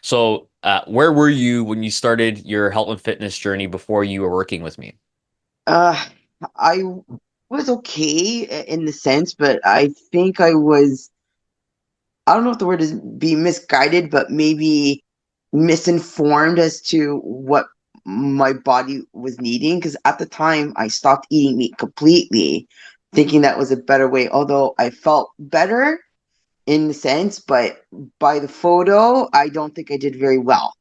So, where were you when you started your health and fitness journey before you were working with me? Uh, I was okay in the sense, but I think I don't know if the word is be misguided, but maybe misinformed as to what my body was needing. Because at the time, I stopped eating meat completely, thinking that was a better way. Although I felt better in the sense, but by the photo, I don't think I did very well.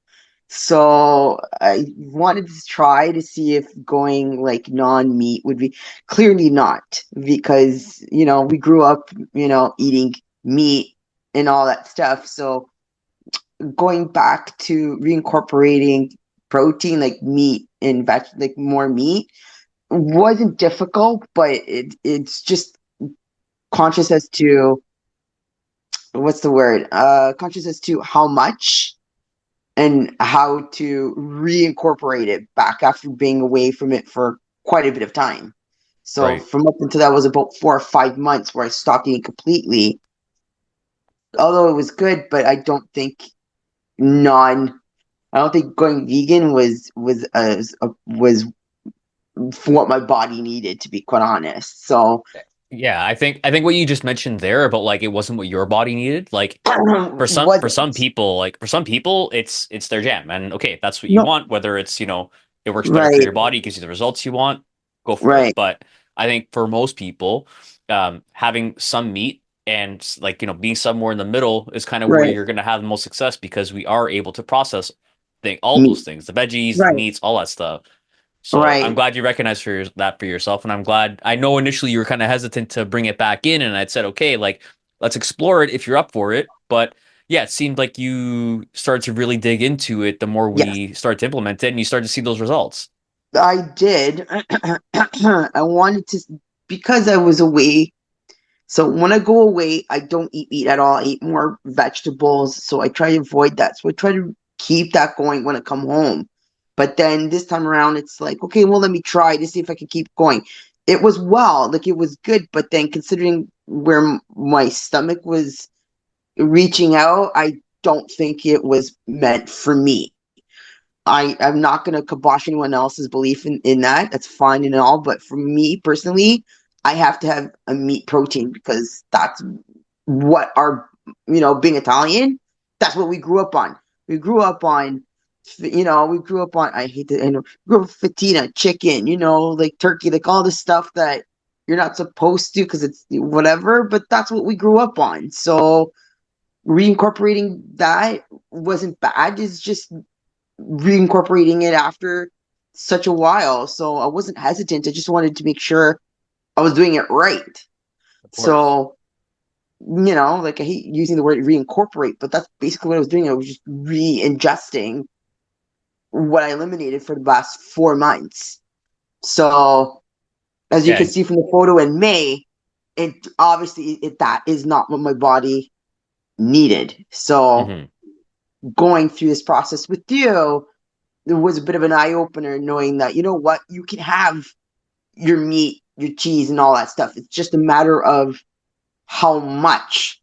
So I wanted to try to see if going like non-meat would be clearly not because we grew up eating meat and all that stuff. So going back to reincorporating protein like meat and like more meat wasn't difficult, but it's just conscious as to what's the word? Conscious as to how much and how to reincorporate it back after being away from it for quite a bit of time. So Right. from up until that was about 4 or 5 months where I stopped eating completely. Although it was good, but non. I don't think going vegan was for what my body needed, to be quite honest. So Yeah, I think what you just mentioned there about like it wasn't what your body needed. Like wasn't for some people it's their jam. And okay, if that's what you no want, whether it's, it works better for right, your body, gives you the results you want, go for it. right, But I think for most people, having some meat and like, being somewhere in the middle is kind of where right, you're gonna have the most success because we are able to process all me, those things, the veggies, the right, meats, all that stuff. So I'm right. glad you recognize that for yourself, and I'm glad. I know initially you were kind of hesitant to bring it back in, and I'd said, okay, like let's explore it if you're up for it. But yeah, it seemed like you started to really dig into it the more Yes, we started to implement it, and you started to see those results. I did. I wanted to because I was away. So when I go away, I don't eat meat at all. I eat more vegetables. So I try to avoid that. So I try to keep that going when I come home. But then this time around, it's like, okay, well, let me try to see if I can keep going. It was like it was good. But then considering where my stomach was reaching out, I don't think it was meant for me. I'm not going to kibosh anyone else's belief in that. That's fine and all. But for me personally, I have to have a meat protein because that's what being Italian, that's what we grew up on. We grew up on, I hate to, grew up with fatina, chicken, like turkey, like all the stuff that you're not supposed to because it's whatever, but that's what we grew up on. So reincorporating that wasn't bad. It's just reincorporating it after such a while. So I wasn't hesitant. I just wanted to make sure I was doing it right. Of course. So, like I hate using the word reincorporate, but that's basically what I was doing. I was just re-ingesting what I eliminated for the last 4 months. So, as you can Yeah. see from the photo in May, it obviously that is not what my body needed. So, Hmm. going through this process with you, it was a bit of an eye opener knowing that what you can have your meat, your cheese, and all that stuff. It's just a matter of how much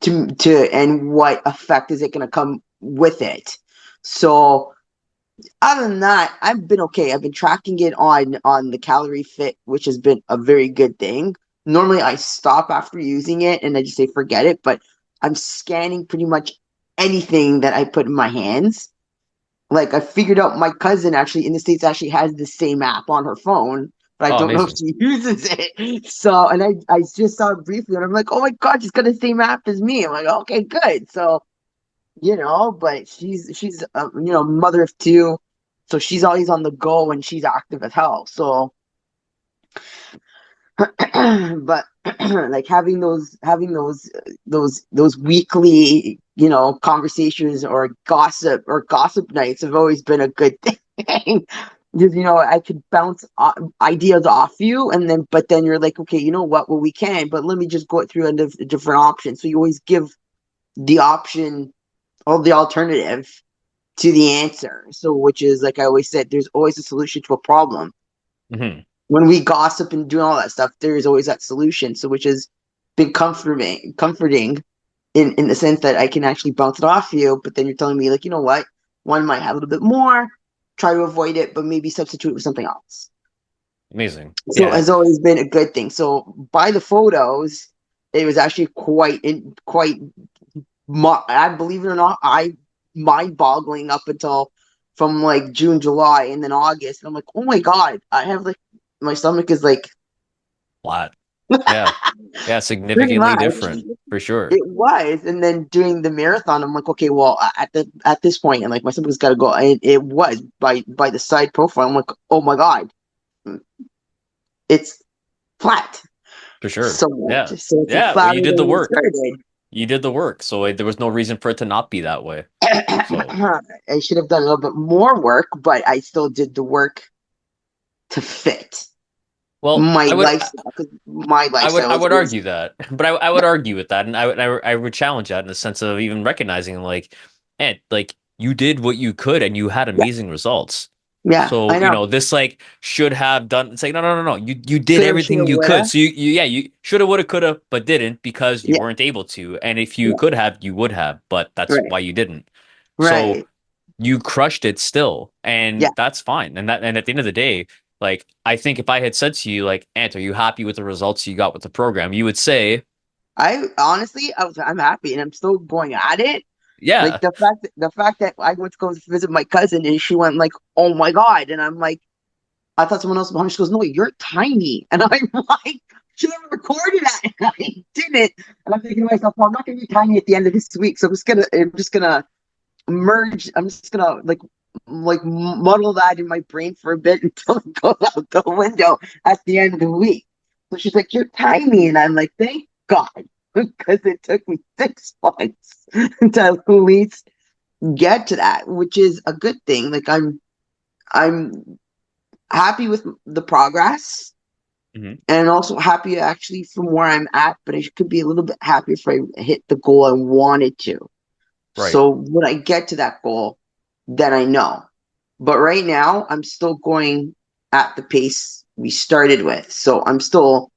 and what effect is it going to come with it. So other than that, I've been okay. I've been tracking it on the calorie fit, which has been a very good thing. Normally I stop after using it and I just say forget it, but I'm scanning pretty much anything that I put in my hands. Like I figured out my cousin actually in the States actually has the same app on her phone, but I Oh, don't know if amazing. she uses it. So, and I just saw it briefly and I'm like, oh my God, she's got the same app as me. I'm like, okay, good. So, but she's mother of two. So she's always on the go and she's active as hell. So, but like having those weekly conversations or gossip nights have always been a good thing because I could bounce ideas off you and then you're like, okay, you know what, well, we can, but let me just go through a different option. So you always give the option or the alternative to the answer, so which is like I always said, there's always a solution to a problem. Hmm. When we gossip and do all that stuff, there is always that solution. So which has been comforting. in the sense that I can actually bounce it off you, but then you're telling me like, you know what, one might have a little bit more, try to avoid it, but maybe substitute it with something else. Amazing. So it Yeah. has always been a good thing. So by the photos, it was actually quite I believe it or not, I mind boggling up until from like June, July, and then August. And I'm like, oh my God, I have like my stomach is like Flat. Yeah. Yeah. pretty Significantly much. different for sure. It was, and then doing the marathon, I'm like, okay, well, at this point, and like my stomach's got to go. And it was by the side profile. I'm like, oh my God, it's flat. For sure. So Yeah. so it's Yeah. Well, flatter you did than the when it work. started. You did the work. So there was no reason for it to not be that way. So, I should have done a little bit more work, but I still did the work to fit well, my lifestyle because my I lifestyle is would always argue that, but I would argue with that, and I would challenge that in the sense of even recognizing like, and like you did what you could, and you had yeah, amazing results. yeah, So I know. this like should have done. It's like no. You did Coulda, shoulda, everything you could. woulda. So you yeah you shoulda woulda coulda, but didn't because you Yeah, weren't able to. And if you yeah, could have, you would have, but that's right, why you didn't. So right. you crushed it still, Yeah, and that's fine. And at the end of the day, like I think if I had said to you, like, Ant, are you happy with the results you got with the program? You would say, I honestly, I'm happy, and I'm still going at it. Like yeah, the fact that I went to go visit my cousin, and she went like, "Oh my God," and I'm like, I thought someone else was behind me. She goes, "No, you're tiny," and I'm like, "Should have recorded that," and I didn't. And I'm thinking to myself, "Well, I'm not going to be tiny at the end of this week, so I'm just gonna merge. I'm just gonna like muddle that in my brain for a bit until it goes out the window at the end of the week." So she's like, "You're tiny," and I'm like, "Thank God," because it took me 6 months to at least get to that, which is a good thing. Like I'm happy with the progress hmm and also happy actually from where I'm at, but I could be a little bit happier if I hit the goal I wanted to. right, So when I get to that goal, then I know. But right now, I'm still going at the pace we started with. So I'm still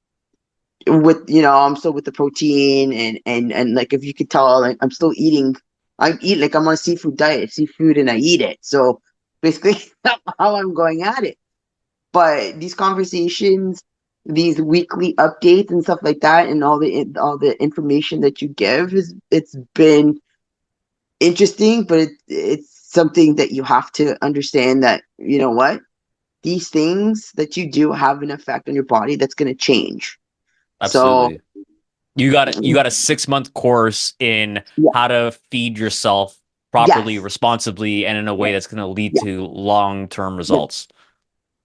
I'm still with the protein and like if you could tell, like I'm still eating. I eat like I'm on a seafood diet, seafood, and I eat it. So basically, that's how I'm going at it. But these conversations, these weekly updates and stuff like that, and all the information that you give is it's been interesting, but it's something that you have to understand that you know what these things that you do have an effect on your body that's going to change. So absolutely. You got a 6 month course in yeah, how to feed yourself properly, yes, responsibly, and in a way right, that's going to lead yeah, to long-term yeah, results.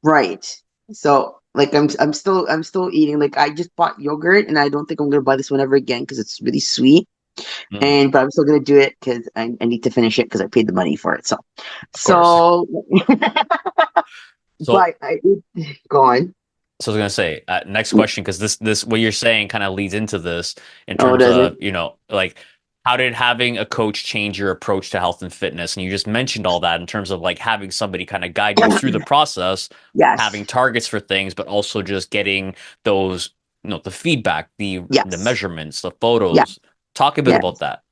right. So like I'm still eating. Like I just bought yogurt, and I don't think I'm gonna buy this one ever again because it's really sweet. Mm, And but I'm still gonna do it because I need to finish it because I paid the money for it. So of course. so So but I go on. So I was gonna say, next question, because this what you're saying kind of leads into this in Oh, terms does it? of, like how did having a coach change your approach to health and fitness? And you just mentioned all that in terms of like having somebody kind of guide you through the process, having Yes. targets for things, but also just getting those, the feedback, the Yes. measurements, the Yeah. photos. Talk a bit Yeah. about that.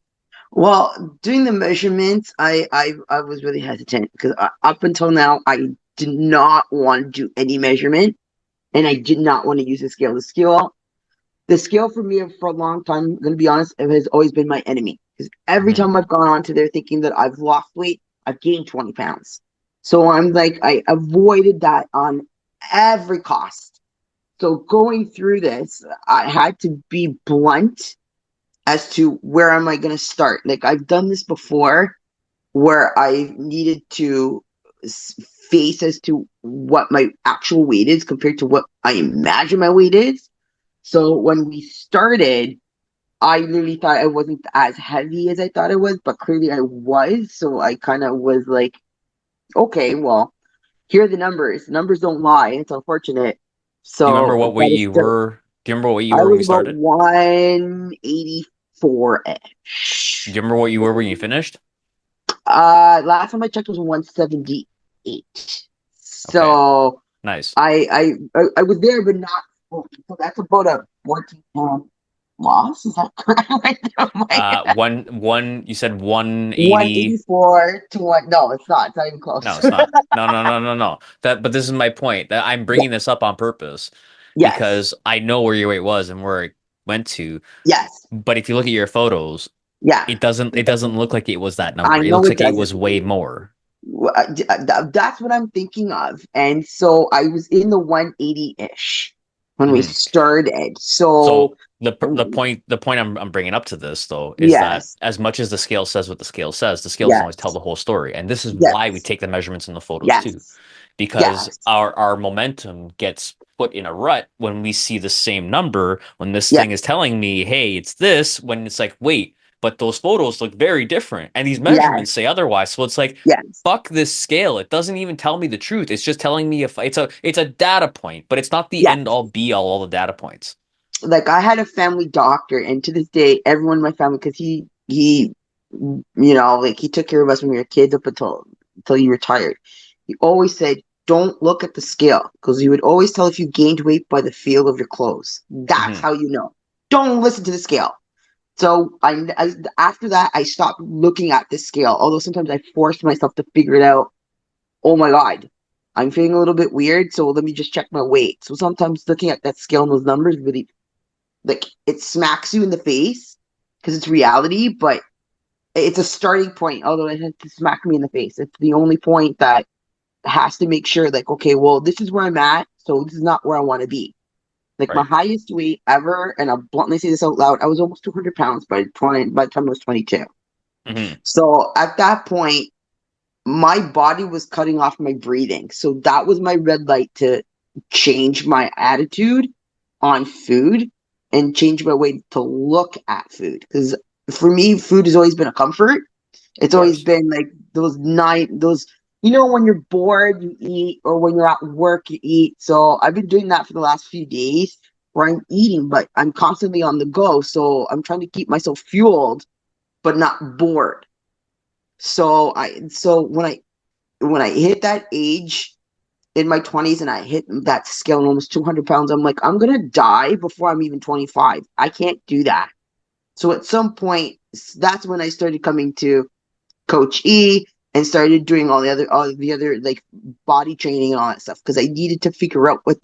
Well, doing the measurements, I was really hesitant because up until now, I did not want to do any measurement, and I did not want to use the scale. The scale for me for a long time, I'm going to be honest, it has always been my enemy because every hmm time I've gone onto there thinking that I've lost weight, I've gained 20 pounds. So I'm like, I avoided that on every cost. So going through this, I had to be blunt as to where am I going to start. Like I've done this before where I needed to face as to what my actual weight is compared to what I imagine my weight is. So when we started, I really thought I wasn't as heavy as I thought I was, but clearly I was. So I kind of was like, okay, well, here are the numbers. Numbers don't lie. It's unfortunate. Do you remember So what weight that is you still, were? Do you remember what weight you I were when was you about started? 184 Do ish. you remember what you were when you finished? Last time I checked was 178. Okay, So nice. I was there, but not. So that's about a 14 pound. lost. Is that correct? You said 180. 184 to one. No, it's not. It's not even No, close. it's not. No, no, no, no, no. But this is my point. That I'm Yeah. bringing this up on purpose Yes. because I know where your weight was and where it went to. Yes. But if you look at your photos, Yeah. it doesn't look like it was that I number. It know looks it like it doesn't. was way more. That's what I'm thinking of. And so I was in the 180-ish when we Mhm. started. So, So the point I'm bringing up to this though is that yes. as much as the scale says what the scale says, the scale doesn't always tell Yes. the whole story, and this is why we Yes. take the measurements in the photos too, Yes. because Yes. our momentum gets put in a rut when we see the same number when this thing is Yes. telling me, hey, it's this, when it's like, wait, but those photos look very different, and these Yes. measurements say otherwise. So it's like, Yes. fuck this scale. It doesn't even tell me the truth. It's just telling me if it's a data point, but it's not the end Yes. all be all the data points. Like I had a family doctor, and to this day, everyone in my family, because like he took care of us when we were kids up until he retired. He always said, "Don't look at the scale," because he would always tell if you gained weight by the feel of your clothes. That's Hmm. how you know. Don't listen to the scale. So after that, I stopped looking at the scale. Although sometimes I forced myself to figure it out. Oh my god, I'm feeling a little bit weird, so let me just check my weight. So sometimes looking at that scale and those numbers really, like, it smacks you in the face because it's reality, but it's a starting point. Although it has to smack me in the face, it's the only point that has to make sure, like, okay, well, this is where I'm at, so this is not where I want to be. Like my Right. highest weight ever, and I'll bluntly say this out loud, I was almost 200 pounds by the time I was 22. Hmm. So at that point, my body was cutting off my breathing. So that was my red light to change my attitude on food and change my way to look at food. Because for me, food has always been a comfort. Of It's always course. been like those, when you're bored, you eat, or when you're at work, you eat. So I've been doing that for the last few days where I'm eating, but I'm constantly on the go. So I'm trying to keep myself fueled, but not bored. So when I hit that age in my 20s and I hit that scale and almost 200 pounds, I'm like, I'm going to die before I'm even 25. I can't do that. So at some point, that's when I started coming to Coach E and started doing all the other like body training and all that stuff because I needed to figure out what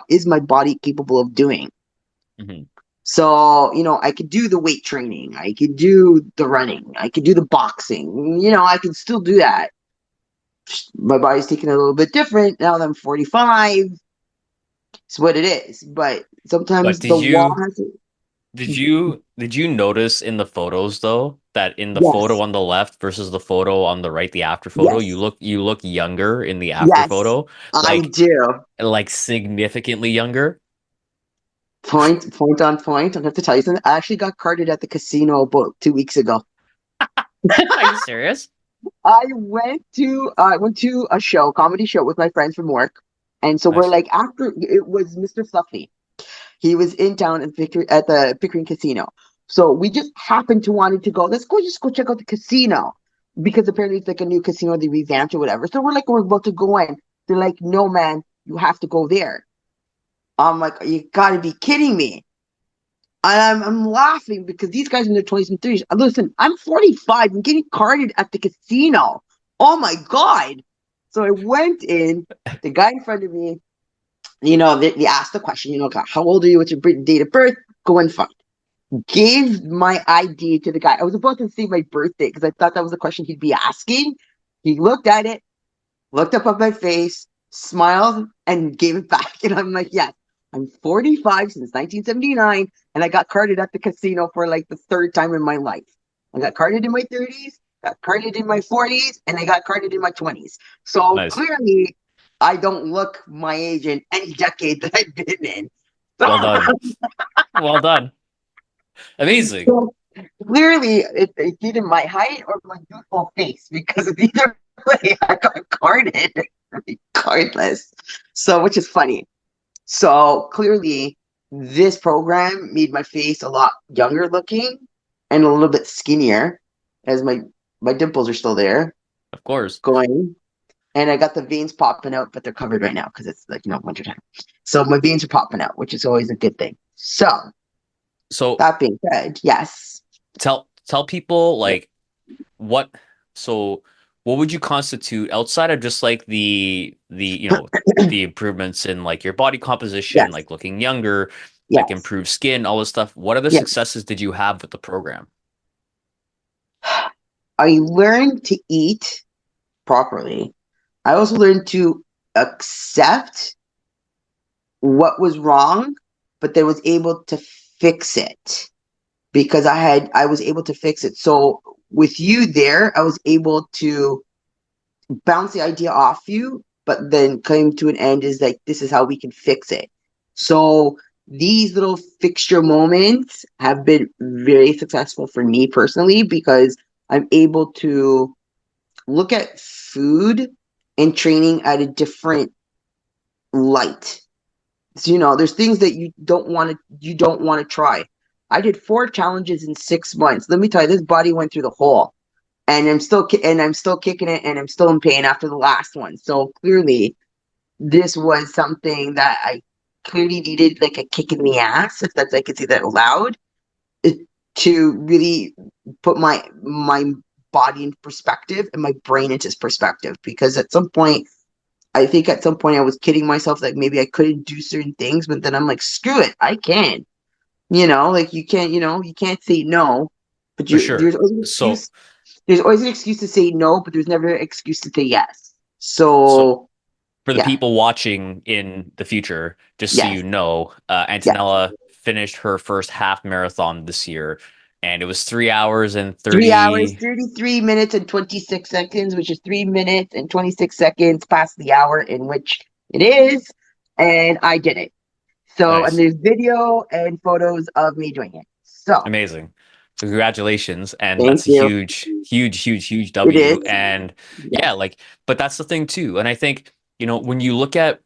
is my body capable of doing. Hmm. So, I could do the weight training, I could do the running, I could do the boxing, I can still do that. My body's taking it a little bit different now that I'm 45. It's what it is. But But sometimes did the wall you has to. did you did you notice in the photos though that in the photo Yes. on the left versus the photo on the right, the after photo, you Yes. look younger in the after Yes. photo, I like do. like significantly younger. Point on point. I have to tell you something. I actually got carded at the casino about 2 weeks ago. Are you serious? I went to a comedy show with my friends from work. And so we're Nice. like, after it was Mr. Fluffy. He was in town at the Pickering Casino. So we just happened to wanted to go. Let's go just go check out the casino because apparently it's like a new casino they revamped or whatever. So we're about to go in. They're like, no, man, you have to go there. I'm like, you got to be kidding me. And I'm laughing because these guys in their 20s and 30s. Listen, I'm 45. I'm getting carded at the casino. Oh my god! So I went in. The guy in front of me, they asked the question, how old are you? What's your date of birth? Go and find. Gave my ID to the guy. I was about to say my birthday because I thought that was the question he'd be asking. He looked at it, looked up at my face, smiled, and gave it back. And I'm like, yes, I'm 45 since 1979, and I got carded at the casino for like the third time in my life. I got carded in my 30s, got carded in my 40s, and I got carded in my 20s. So Nice. clearly, I don't look my age in any decade that I've been in. Well done. Well done. Amazing. So clearly, it's either my height or my youthful face because of either way, I got carded regardless. So, which is funny. So clearly, this program made my face a lot younger looking and a little bit skinnier, as my dimples are still there, Of course. going. And I got the veins popping out, but they're covered right now because it's like wintertime. So my veins are popping out, which is always a good thing. So So That being said, yes. tell people like what so what would you constitute outside of just like the improvements in like your body composition, Yes. like looking younger, like Yes. improved skin, all this stuff. What other Yes. successes did you have with the program? I learned to eat properly. I also learned to accept what was wrong, but then was able to fix it because I was able to fix it. So with you there, I was able to bounce the idea off you, but then came to an end is like this is how we can fix it. So these little fixture moments have been very successful for me personally because I'm able to look at food and training at a different light. So, there's things that you don't want to try. I did 4 challenges in 6 months. Let me tell you, this body went through the hole, and I'm still kicking it, and I'm still in pain after the last one. So clearly, this was something that I clearly needed, like a kick in the ass, if that's I could say that aloud, eh, to really put my body in perspective and my brain into perspective. Because at some point I was kidding myself that maybe I couldn't do certain things, but then I'm like, screw it, I can. Like you can't say no, but For sure. there's always an So excuse. There's always an excuse to say no, but there's never an excuse to say yes. so So for the yeah, people watching in the future, just so you yes, know, yes. Antonella finished her first half marathon this year, and it was 3 hours and 3 hours, 30. 33 minutes and 26 seconds, which is 3 minutes and 26 seconds past the hour in which it is, and I did it. So, and Nice. there's video and photos of me doing it. So, Amazing. So congratulations. And thank that's a you. huge, huge, huge, huge It W. is. And yeah, Yes. like, but that's the thing too. And I think, when you look at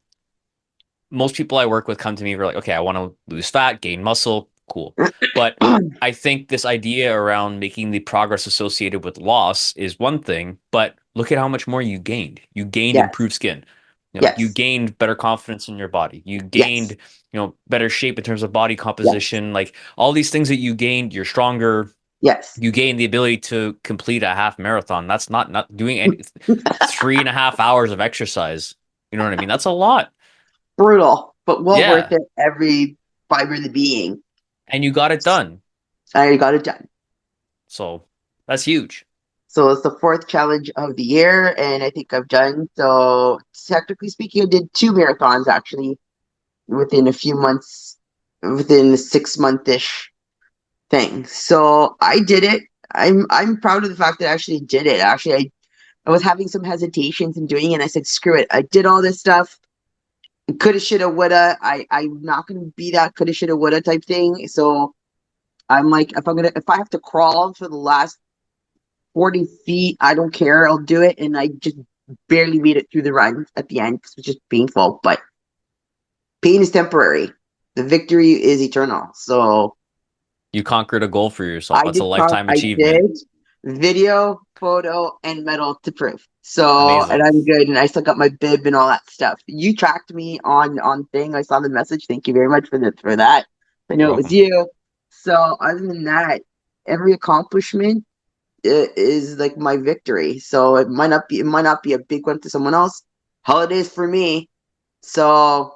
most people I work with come to me for like, okay, I want to lose fat, gain muscle, cool. But I think this idea around making the progress associated with loss is one thing, but look at how much more you gained. You gained Yes. improved skin. You Yes. gained better confidence in your body. You gained, Yes. better shape in terms of body Yes. composition. Like all these things that you gained, you're stronger. Yes. You gain the ability to complete a half marathon. That's not doing any 3.5 hours of exercise. You know what I mean? That's a lot. Brutal, but well worth Yeah. it every fiber of the being. And you got it done. I got it done. So that's huge. So it's the fourth challenge of the year, and I think I've done. So technically speaking, I did 2 marathons actually within a few months, within the 6 month-ish thing. So I did it. I'm proud of the fact that I actually did it. Actually, I was having some hesitations in doing it, and I said, screw it. I did all this stuff. Coulda, shoulda, woulda. I'm not gonna be that coulda, shoulda, woulda type thing. So I'm like, if I have to crawl for the last 40 feet, I don't care. I'll do it. And I just barely made it through the run at the end because it was just painful. But pain is temporary. The victory is eternal. So You conquered a goal for yourself. That's a lifetime I achievement. did video, photo, and medal to prove. So, and Amazing. I'm good. And I still got my bib and all that stuff. You tracked me on thing. I saw the message. Thank you very much for that. I know You're it was welcome. you. So, other than that, every accomplishment is like my victory. So it might not be a big one to someone else. Holidays for me. So,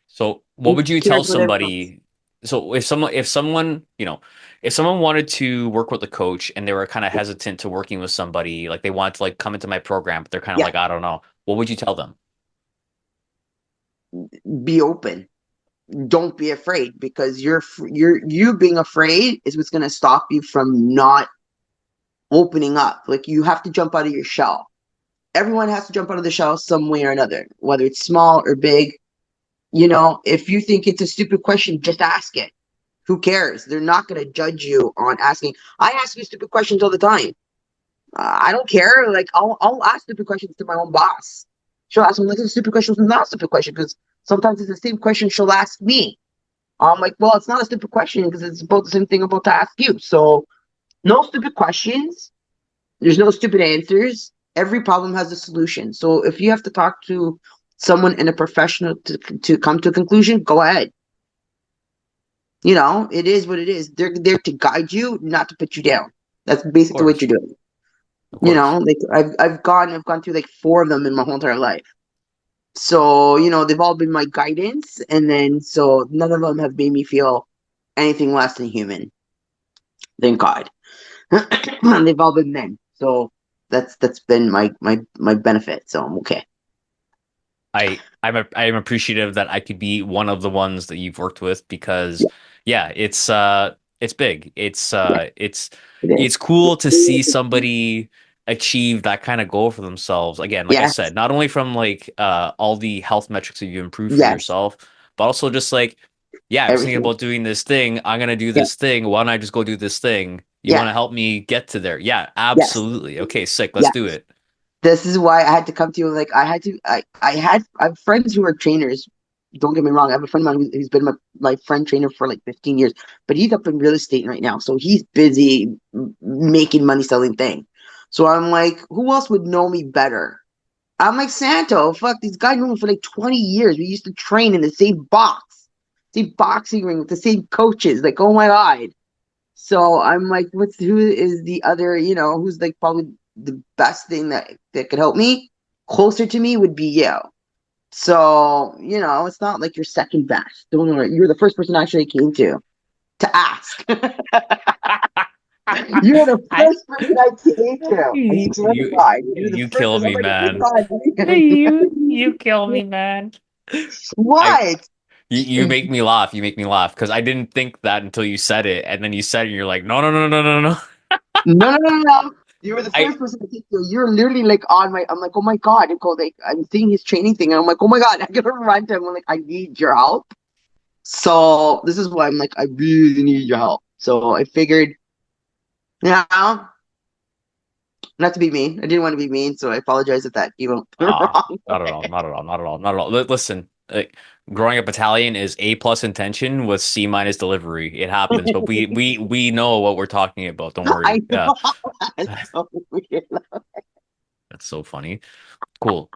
So what who would you tell cares what everyone else? somebody? So if someone wanted to work with a coach and they were kind of hesitant to working with somebody, like they want to like come into my program, but they're kind of Yeah, like, I don't know. What would you tell them? be open. Don't be afraid because you being afraid is what's going to stop you from not opening up. Like you have to jump out of your shell. Everyone has to jump out of the shell some way or another, whether it's small or big. If you think it's a stupid question, just ask it. Who cares? They're not going to judge you on asking. I ask you stupid questions all the time. I don't care. Like I'll ask stupid questions to my own boss. She'll ask me like a stupid question, not a stupid question, because sometimes it's the same question she'll ask me. I'm like, well, it's not a stupid question because it's about the same thing I'm about to ask you. So no stupid questions. There's no stupid answers. Every problem has a solution. So if you have to talk to someone in a professional to come to a conclusion, go ahead. You know, it is what it is. They're there to guide you, not to put you down. That's Of basically what course. you're doing. Of You course. know, like I've gone through like four of them in my whole entire life. So, you know, they've all been my guidance, and then so none of them have made me feel anything less than human. Thank God. They've all been men. So that's been my benefit. So I'm okay. I'm appreciative that I could be one of the ones that you've worked with because Yeah, yeah, it's big. yeah, it It's cool to see somebody achieve that kind of goal for themselves. Again, like I yes, said, not only from like all the health metrics that you improve for yes, yourself, but also just like, yeah, I was thinking everything. about doing this thing. I'm gonna do Yeah, this thing. Why don't I just go do this thing? You want yeah, to help me get to there? Yeah, yes, absolutely. Okay, sick. Let's yeah. do it. This is why I had to come to you. Like I have friends who are trainers. Don't get me wrong. I have a friend of mine who's been my friend trainer for like 15 years, but he's up in real estate right now. So he's busy making money selling things. So I'm like, who else would know me better? I'm like, Santo, fuck, these guys knew me for like 20 years. We used to train in the same boxing ring with the same coaches. Like, oh my God. So I'm like, who is the other, who's like probably the best thing that could help me? Closer to me would be you. So, it's not like you're second best. Don't worry. You're the first person I actually came to ask. You're the I first person I came to. I you swear to God. You're the you first kill person. I'm me, like, oh man. my You kill me, man. God. I What? you make me laugh. You make me laugh because I didn't think that until you said it, and then you said it, and you're like, no, no, no, no, no, no. No, no, no, no, no. You were the I first person to think you. You're literally like on my. I'm like, oh my God, Nicole. Like, I'm seeing his training thing, and I'm like, oh my God, I gotta run to him. I'm like, I need your help. So this is why I'm like, I really need your help. So I figured, you know, not to be mean. I didn't want to be mean, so I apologize if that came out the ah, wrong not at all, way. not at all, not at all, not at all. Listen, like, growing up Italian is A plus intention with C minus delivery. It happens, but we know what we're talking about. Don't I worry. Yeah, know that's so weird. that's so funny. Cool.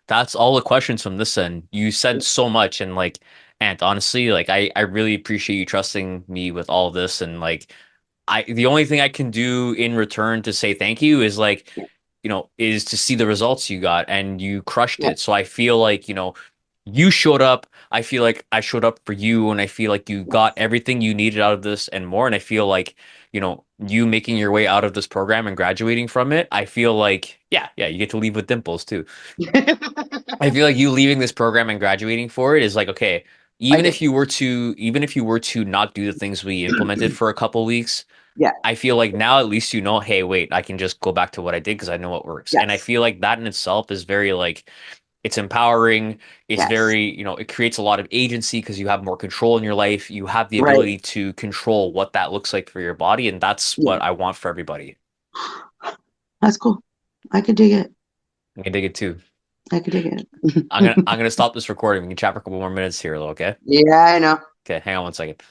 That's all the questions from this end. You said so much and like and honestly, like I really appreciate you trusting me with all this and like I the only thing I can do in return to say thank you is like, is to see the results you got and you crushed Yeah, it. So I feel like, you showed up. I feel like I showed up for you and I feel like you got yes. everything you needed out of this and more. And I feel like, you making your way out of this program and graduating from it, I feel like, yeah, yeah, you get to leave with dimples too. I feel like you leaving this program and graduating for it is like, okay, I did. even if you were to not do the things we implemented for a couple weeks, Yeah. I feel like now at least hey, wait, I can just go back to what I did because I know what works. And I Yes. feel like that in itself is very like it's empowering. It's Yes. very, it creates a lot of agency because you have more control in your life. You have the Right. ability to control what that looks like for your body, and that's Yeah. what I want for everybody. That's cool. I could dig it. I can dig it too. I could dig it. I'm gonna stop this recording. We can chat for a couple more minutes here, though, okay? Yeah, I know. Okay, hang on one second.